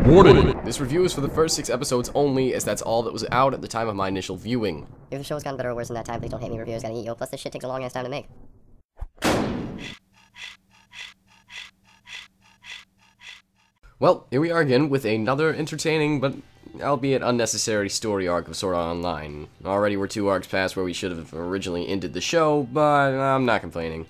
Warning! This review is for the first 6 episodes only, as that's all that was out at the time of my initial viewing. If the show's gotten better or worse in that time, please don't hate me. Review is gonna eat you. Plus, this shit takes a long ass time to make. Well, here we are again with another entertaining, but albeit unnecessary story arc of Sword Art Online. Already we're 2 arcs past where we should have originally ended the show, but I'm not complaining.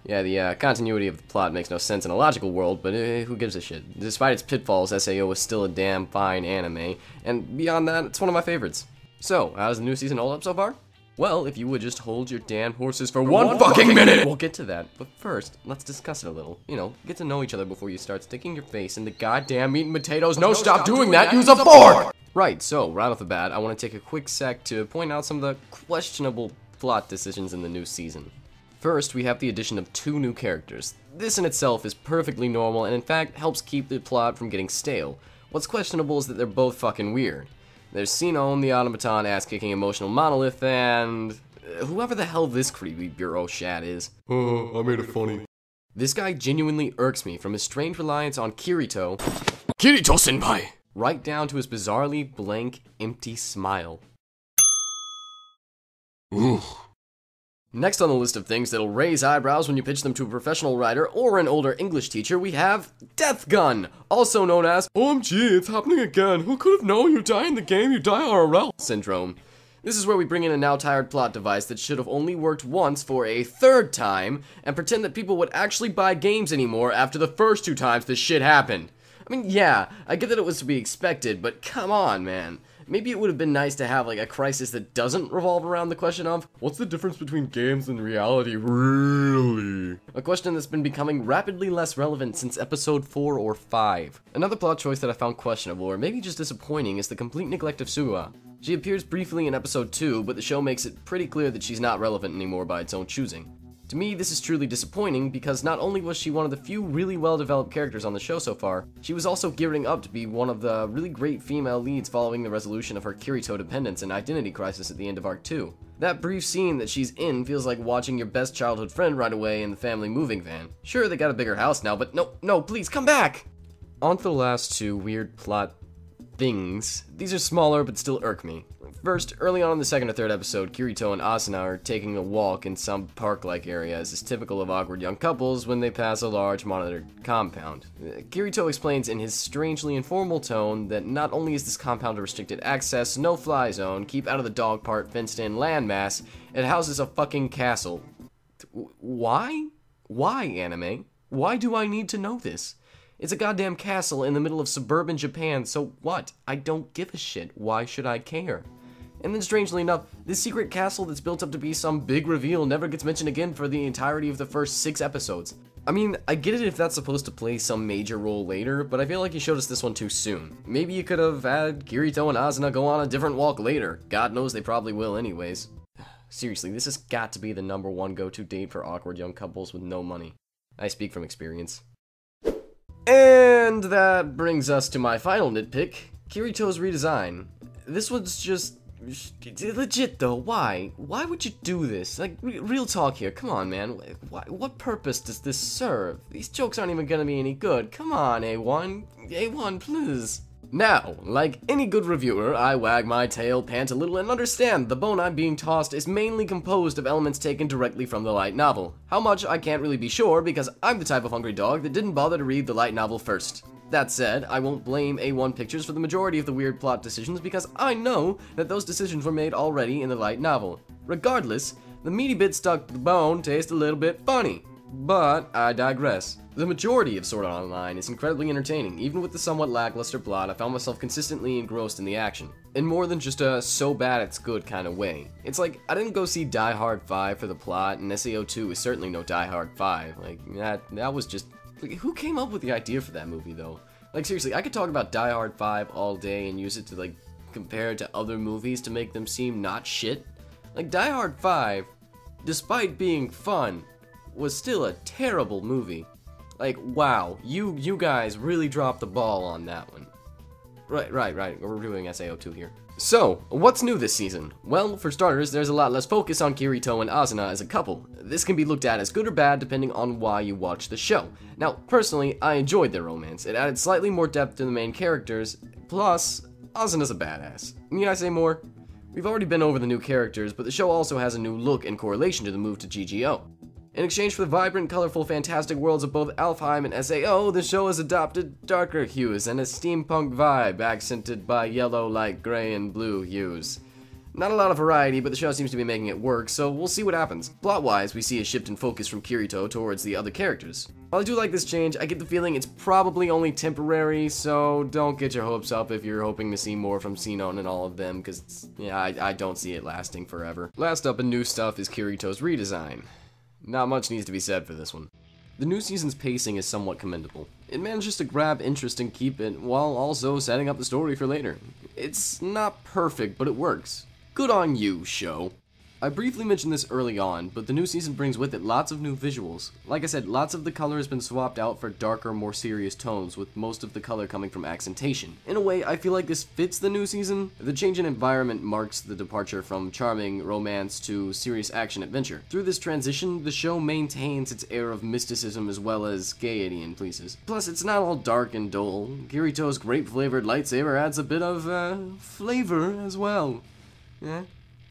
Yeah, the continuity of the plot makes no sense in a logical world, but who gives a shit? Despite its pitfalls, SAO is still a damn fine anime, and beyond that, it's one of my favorites. So, how does the new season hold up so far? Well, if you would just hold your damn horses for one fucking minute! We'll get to that, but first, let's discuss it a little. You know, get to know each other before you start sticking your face in the goddamn meat and potatoes. No, stop doing that! Use a fork! Right, so, right off the bat, I want to take a quick sec to point out some of the questionable plot decisions in the new season. First, we have the addition of 2 new characters. This in itself is perfectly normal and in fact helps keep the plot from getting stale. What's questionable is that they're both fucking weird. There's Sinon, the automaton ass-kicking emotional monolith, and whoever the hell this creepy bureau shat is. I made it funny. This guy genuinely irks me, from his strange reliance on Kirito Senpai, right down to his bizarrely blank, empty smile. Ugh. Next on the list of things that'll raise eyebrows when you pitch them to a professional writer or an older English teacher, we have Death Gun, also known as OMG, it's happening again. Who could have known you die in the game, you die IRL syndrome. This is where we bring in a now tired plot device that should have only worked once for a 3rd time, and pretend that people would actually buy games anymore after the first 2 times this shit happened. I mean, yeah, I get that it was to be expected, but come on, man. Maybe it would have been nice to have, like, a crisis that doesn't revolve around the question of, what's the difference between games and reality, really? A question that's been becoming rapidly less relevant since episode 4 or 5. Another plot choice that I found questionable, or maybe just disappointing, is the complete neglect of Suwa. She appears briefly in episode 2, but the show makes it pretty clear that she's not relevant anymore by its own choosing. To me, this is truly disappointing, because not only was she one of the few really well-developed characters on the show so far, she was also gearing up to be one of the really great female leads following the resolution of her Kirito dependence and identity crisis at the end of Arc 2. That brief scene that she's in feels like watching your best childhood friend ride away in the family moving van. Sure, they got a bigger house now, but no, please, come back! On to the last 2 weird plot things. These are smaller, but still irk me. First, early on in the 2nd or 3rd episode, Kirito and Asuna are taking a walk in some park-like area, as is typical of awkward young couples when they pass a large monitored compound. Kirito explains in his strangely informal tone that not only is this compound a restricted access, no-fly zone, keep out of the dog part, fenced-in landmass, it houses a fucking castle. Why? Why, anime? Why do I need to know this? It's a goddamn castle in the middle of suburban Japan, so what? I don't give a shit. Why should I care? And then strangely enough, this secret castle that's built up to be some big reveal never gets mentioned again for the entirety of the first 6 episodes. I mean, I get it if that's supposed to play some major role later, but I feel like you showed us this one too soon. Maybe you could have had Kirito and Asuna go on a different walk later. God knows they probably will anyways. Seriously, this has got to be the #1 go-to date for awkward young couples with no money. I speak from experience. And that brings us to my final nitpick, Kirito's redesign. This one's just legit though. Why? Why would you do this? Like, real talk here. Come on, man. What purpose does this serve? These jokes aren't even gonna be any good. Come on, A1. A1, please. Now, like any good reviewer, I wag my tail, pant a little, and understand the bone I'm being tossed is mainly composed of elements taken directly from the light novel. How much, I can't really be sure, because I'm the type of hungry dog that didn't bother to read the light novel first. That said, I won't blame A1 Pictures for the majority of the weird plot decisions, because I know that those decisions were made already in the light novel. Regardless, the meaty bits stuck to the bone taste a little bit funny. But I digress. The majority of Sword Art Online is incredibly entertaining. Even with the somewhat lackluster plot, I found myself consistently engrossed in the action. In more than just a so bad it's good kind of way. It's like, I didn't go see Die Hard 5 for the plot, and SAO 2 is certainly no Die Hard 5. Like, that was just... Who came up with the idea for that movie, though? Like, seriously, I could talk about Die Hard 5 all day and use it to, like, compare it to other movies to make them seem not shit. Like, Die Hard 5, despite being fun, was still a terrible movie. Like, wow, you guys really dropped the ball on that one. Right. We're reviewing SAO2 here. So, what's new this season? Well, for starters, there's a lot less focus on Kirito and Asuna as a couple. This can be looked at as good or bad depending on why you watch the show. Now, personally, I enjoyed their romance. It added slightly more depth to the main characters, plus, Asuna's a badass. Need I say more? We've already been over the new characters, but the show also has a new look in correlation to the move to GGO. In exchange for the vibrant, colorful, fantastic worlds of both Alfheim and SAO, the show has adopted darker hues and a steampunk vibe accented by yellow, light gray, and blue hues. Not a lot of variety, but the show seems to be making it work, so we'll see what happens. Plot-wise, we see a shift in focus from Kirito towards the other characters. While I do like this change, I get the feeling it's probably only temporary, so don't get your hopes up if you're hoping to see more from Sinon and all of them, because, yeah, I don't see it lasting forever. Last up in new stuff is Kirito's redesign. Not much needs to be said for this one. The new season's pacing is somewhat commendable. It manages to grab interest and keep it, while also setting up the story for later. It's not perfect, but it works. Good on you, show. I briefly mentioned this early on, but the new season brings with it lots of new visuals. Like I said, lots of the color has been swapped out for darker, more serious tones, with most of the color coming from accentation. In a way, I feel like this fits the new season. The change in environment marks the departure from charming romance to serious action-adventure. Through this transition, the show maintains its air of mysticism as well as gaiety in places. Plus, it's not all dark and dull. Kirito's grape-flavored lightsaber adds a bit of, flavor as well. Yeah?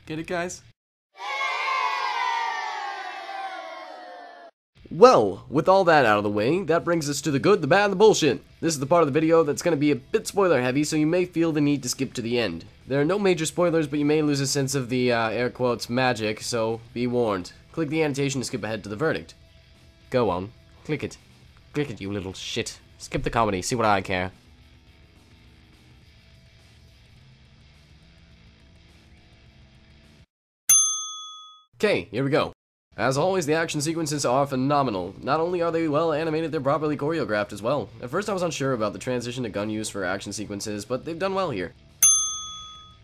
Get it, guys? Well, with all that out of the way, that brings us to the good, the bad, and the bullshit. This is the part of the video that's going to be a bit spoiler heavy, so you may feel the need to skip to the end. There are no major spoilers, but you may lose a sense of the, air quotes, magic, so be warned. Click the annotation to skip ahead to the verdict. Go on. Click it. Click it, you little shit. Skip the comedy, see what I care. Okay, here we go. As always, the action sequences are phenomenal. Not only are they well animated, they're properly choreographed as well. At first I was unsure about the transition to gun use for action sequences, but they've done well here.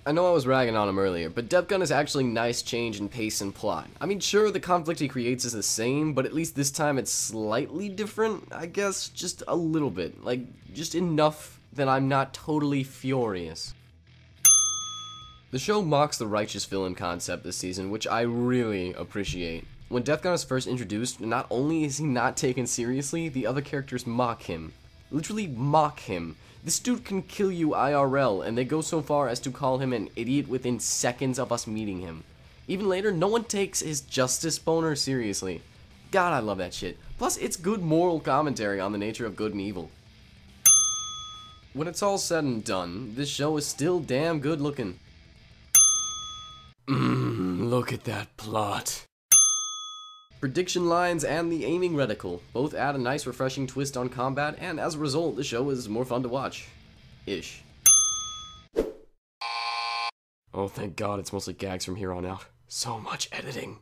I know I was ragging on him earlier, but Death Gun is actually nice change in pace and plot. I mean, sure, the conflict he creates is the same, but at least this time it's slightly different, I guess, just a little bit. Like, just enough that I'm not totally furious. The show mocks the righteous villain concept this season, which I really appreciate. When Death Gun is first introduced, not only is he not taken seriously, the other characters mock him. Literally mock him. This dude can kill you IRL, and they go so far as to call him an idiot within seconds of us meeting him. Even later, no one takes his justice boner seriously. God, I love that shit. Plus, it's good moral commentary on the nature of good and evil. When it's all said and done, this show is still damn good looking. Look at that plot. Prediction lines and the aiming reticle both add a nice refreshing twist on combat, and as a result, the show is more fun to watch. Ish. Oh, thank God it's mostly gags from here on out. So much editing.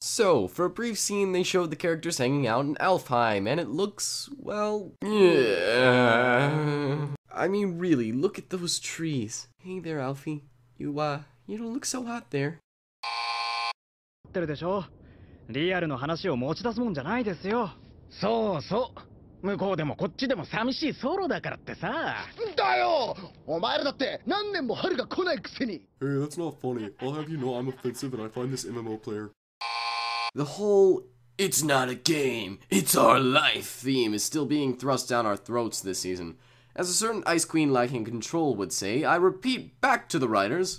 So, for a brief scene, they showed the characters hanging out in Alfheim, and it looks, well, yeah. I mean, really, look at those trees. Hey there, Alfie. You don't look so hot there. ってるでしょ。リアルの話を持ち出すもんじゃないですよ。そうそう。向こうでもこっちでも寂しいソロだからってさ。だよ。お前らだって何年も春が来ないくせに。 Hey, that's not funny. I'll have you know I'm offensive and I find this MMO player. The whole "it's not a game, it's our life" theme is still being thrust down our throats this season. As a certain Ice Queen lacking control would say, I repeat back to the writers.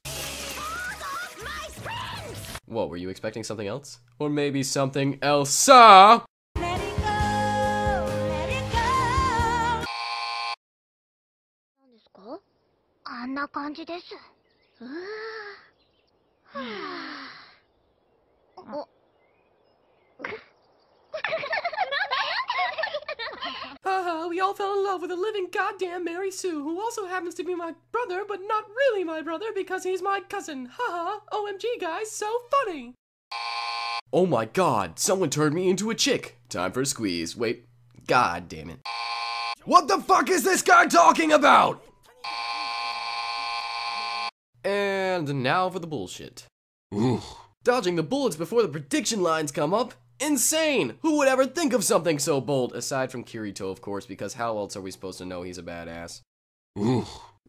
What, were you expecting something else? Or maybe something else, sir? Let it go, let it go. 何ですか？あんな感じです。Haha, we all fell in love with a living goddamn Mary Sue, who also happens to be my brother, but not really my brother because he's my cousin. Haha, OMG guys, so funny! Oh my god, someone turned me into a chick. Time for a squeeze. Wait, god damn it. What the fuck is this guy talking about? And now for the bullshit. Dodging the bullets before the prediction lines come up? Insane! Who would ever think of something so bold? Aside from Kirito, of course, because how else are we supposed to know he's a badass?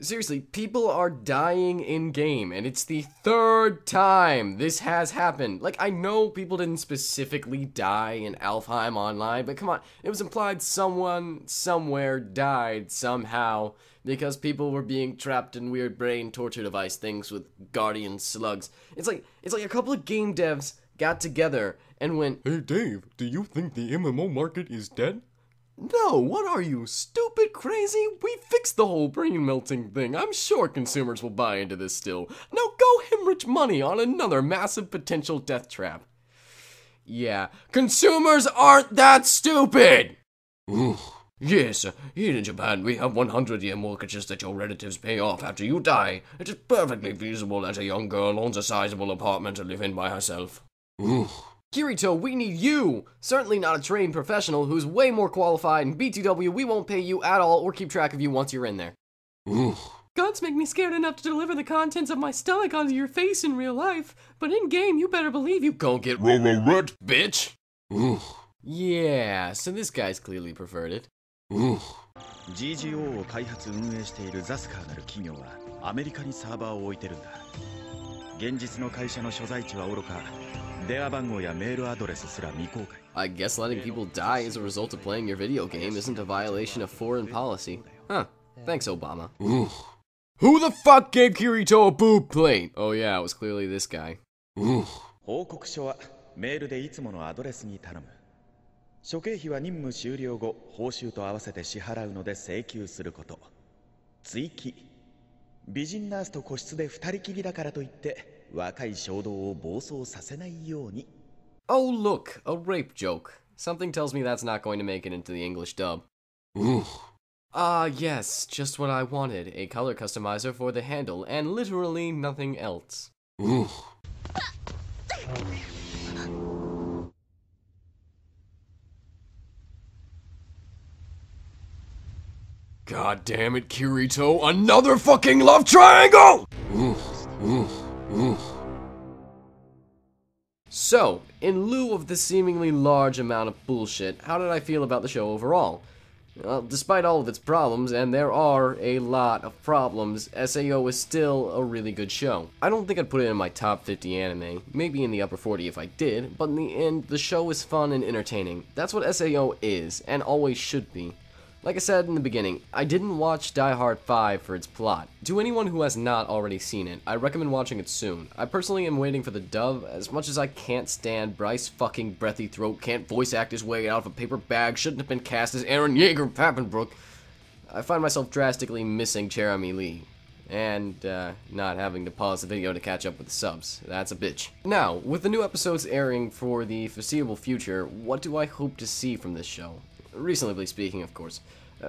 Seriously, people are dying in-game, and it's the 3rd time this has happened. Like, I know people didn't specifically die in Alfheim Online, but come on, it was implied someone, somewhere, died somehow, because people were being trapped in weird brain torture device things with guardian slugs. It's like a couple of game devs got together and went, Hey Dave, do you think the MMO market is dead? no, what are you, stupid, crazy? We fixed the whole brain melting thing. I'm sure consumers will buy into this still. Now go hemorrhage money on another massive potential death trap. Yeah, consumers aren't that stupid! Yes, here in Japan we have 100-year mortgages that your relatives pay off after you die. It is perfectly feasible that a young girl owns a sizable apartment to live in by herself. Kirito, we need you! Certainly not a trained professional who's way more qualified, and BTW, we won't pay you at all or keep track of you once you're in there. Gods make me scared enough to deliver the contents of my stomach onto your face in real life, but in-game, you better believe you gon' get Red. bitch! Yeah, so this guy's clearly perverted. GGO を開発運営しているザスカーなる企業はアメリカにサーバーを置いてるんだ。現実の会社の所在地はおろか、電話番号やメールアドレスすら未公開。I guess letting people die as a result of playing your video game isn't a violation of foreign policy. Huh. Thanks, Obama. Who the fuck gave Kirito a boob plate? Oh yeah, it was clearly this guy. 報告書はメールでいつものアドレスに頼む。諸経費は任務終了後、報酬と合わせて支払うので請求すること。追記。美人ナースと個室で二人きりだからといって、若い衝動を暴走させないように。Oh look, a rape joke. Something tells me that's not going to make it into the English dub. Ah yes, just what I wanted. A color customizer for the handle, and literally nothing else. God damn it, Kirito, another fucking love triangle! So, in lieu of the seemingly large amount of bullshit, how did I feel about the show overall? Well, despite all of its problems, and there are a lot of problems, SAO is still a really good show. I don't think I'd put it in my top 50 anime, maybe in the upper 40 if I did, but in the end, the show is fun and entertaining. That's what SAO is, and always should be. Like I said in the beginning, I didn't watch Die Hard 5 for its plot. To anyone who has not already seen it, I recommend watching it soon. I personally am waiting for the dub, as much as I can't stand Bryce fucking Breathy Throat can't voice act his way out of a paper bag, shouldn't have been cast as Aaron Yeager Pappenbrook. I find myself drastically missing Jeremy Lee. And, not having to pause the video to catch up with the subs. That's a bitch. Now, with the new episodes airing for the foreseeable future, what do I hope to see from this show? Reasonably speaking, of course.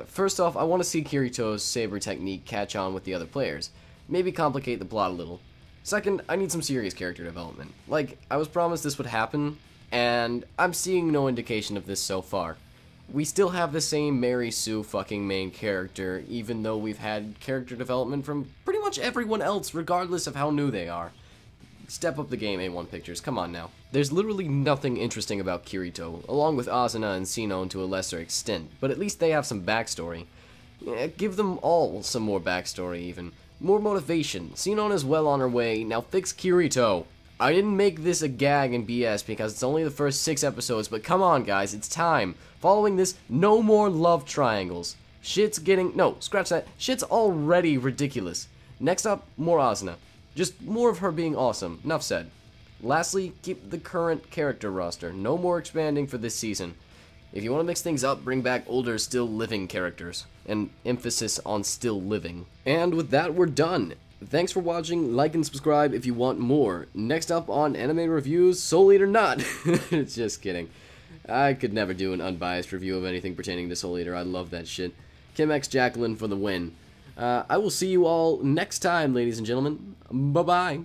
First off, I want to see Kirito's saber technique catch on with the other players. Maybe complicate the plot a little. Second, I need some serious character development. Like, I was promised this would happen, and I'm seeing no indication of this so far. We still have the same Mary Sue fucking main character, even though we've had character development from pretty much everyone else, regardless of how new they are. Step up the game, A1 Pictures, come on now. There's literally nothing interesting about Kirito, along with Asuna and Sinon to a lesser extent, but at least they have some backstory. Yeah, give them all some more backstory even. More motivation. Sinon is well on her way, now fix Kirito. I didn't make this a gag and BS because it's only the first 6 episodes, but come on guys, it's time. Following this, no more love triangles. Shit's getting, no, scratch that, shit's already ridiculous. Next up, more Asuna. Just more of her being awesome, enough said. Lastly, keep the current character roster, no more expanding for this season. If you want to mix things up, bring back older, still living characters. An emphasis on still living. And with that, we're done. Thanks for watching, like and subscribe if you want more. Next up on Anime Reviews, Soul Eater not. Just kidding. I could never do an unbiased review of anything pertaining to Soul Eater, I love that shit. Kim X Jacqueline for the win. I will see you all next time, ladies and gentlemen. Bye-bye.